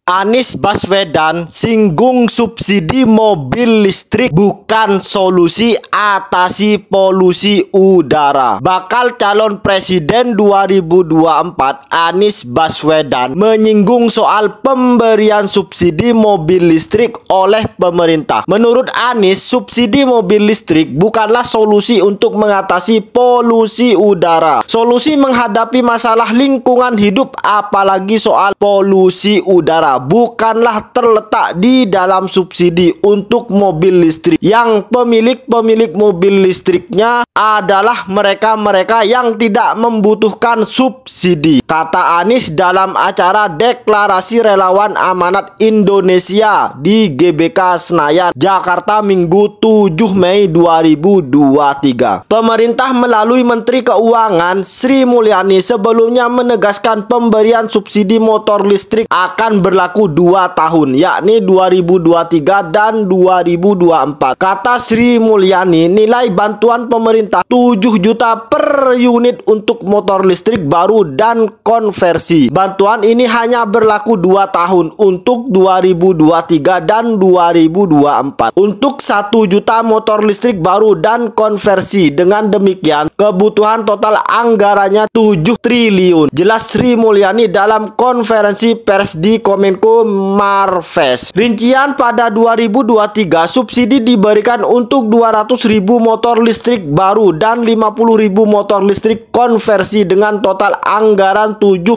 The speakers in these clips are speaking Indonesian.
Anies Baswedan singgung subsidi mobil listrik bukan solusi atasi polusi udara. Bakal calon presiden 2024 Anies Baswedan menyinggung soal pemberian subsidi mobil listrik oleh pemerintah. Menurut Anies, subsidi mobil listrik bukanlah solusi untuk mengatasi polusi udara. Solusi menghadapi masalah lingkungan hidup, apalagi soal polusi udara, bukanlah terletak di dalam subsidi untuk mobil listrik. Yang pemilik mobil listriknya adalah mereka-mereka yang tidak membutuhkan subsidi, kata Anies dalam acara Deklarasi Relawan Amanat Indonesia di GBK Senayan, Jakarta, Minggu 7 Mei 2023. Pemerintah melalui Menteri Keuangan Sri Mulyani sebelumnya menegaskan pemberian subsidi motor listrik akan berlaku 2 tahun, yakni 2023 dan 2024. Kata Sri Mulyani, nilai bantuan pemerintah 7 juta per unit untuk motor listrik baru dan konversi. Bantuan ini hanya berlaku 2 tahun untuk 2023 dan 2024 untuk 1 juta motor listrik baru dan konversi. Dengan demikian, kebutuhan total anggarannya 7 triliun. Jelas Sri Mulyani dalam konferensi pers di Kominfo Marves. Rincian pada 2023, subsidi diberikan untuk 200.000 motor listrik baru dan 50.000 motor listrik konversi dengan total anggaran 7,75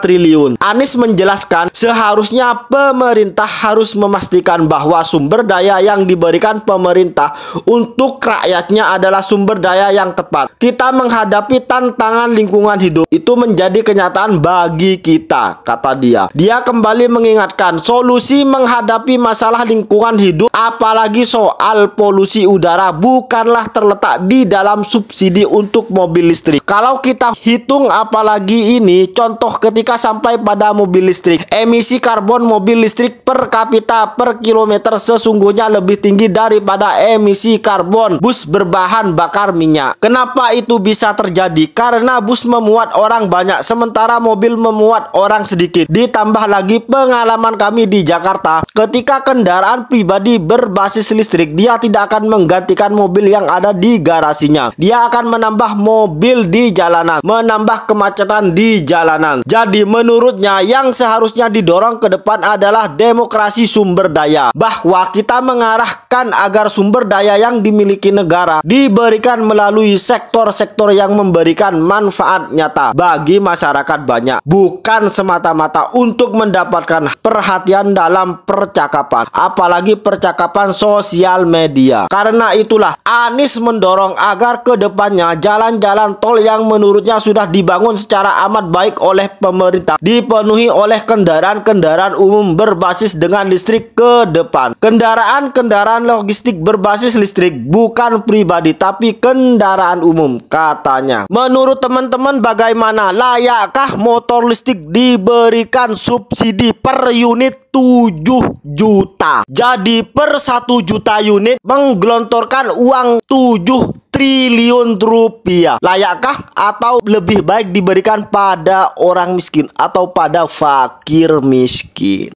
triliun. Anies menjelaskan, seharusnya pemerintah harus memastikan bahwa sumber daya yang diberikan pemerintah untuk rakyatnya adalah sumber daya yang tepat. Kita menghadapi tantangan lingkungan hidup, itu menjadi kenyataan bagi kita, kata dia. Dia kembali mengingatkan, solusi menghadapi masalah lingkungan hidup, apalagi soal polusi udara, bukanlah terletak di dalam subsidi untuk mobil listrik. Kalau kita hitung apalagi ini, contoh ketika sampai pada mobil listrik, emisi karbon mobil listrik per kapita per kilometer sesungguhnya lebih tinggi daripada emisi karbon bus berbahan bakar minyak. Kenapa itu bisa terjadi? Karena bus memuat orang banyak, sementara mobil memuat orang sedikit. Ditambah lagi pengalaman kami di Jakarta, ketika kendaraan pribadi berbasis listrik, dia tidak akan menggantikan mobil yang ada di garasinya. Dia akan menambah mobil di jalanan, menambah kemacetan di jalanan. Jadi menurutnya yang seharusnya didorong ke depan adalah demokrasi sumber daya, bahwa kita mengarahkan agar sumber daya yang dimiliki negara diberikan melalui sektor-sektor yang memberikan manfaat nyata bagi masyarakat banyak, bukan semata-mata untuk mendapatkan perhatian dalam percakapan, apalagi percakapan sosial media. Karena itulah Anies mendorong agar kedepannya jalan-jalan tol yang menurutnya sudah dibangun secara amat baik oleh pemerintah dipenuhi oleh kendaraan-kendaraan umum berbasis dengan listrik ke depan. Kendaraan-kendaraan logistik berbasis listrik, bukan pribadi tapi kendaraan umum, katanya. Menurut teman-teman bagaimana? Layakkah motor listrik diberikan subsidi per unit 7 juta? Jadi per 1 juta unit menggelontorkan uang 7 triliun rupiah. Layakkah atau lebih baik diberikan pada orang miskin atau pada fakir miskin?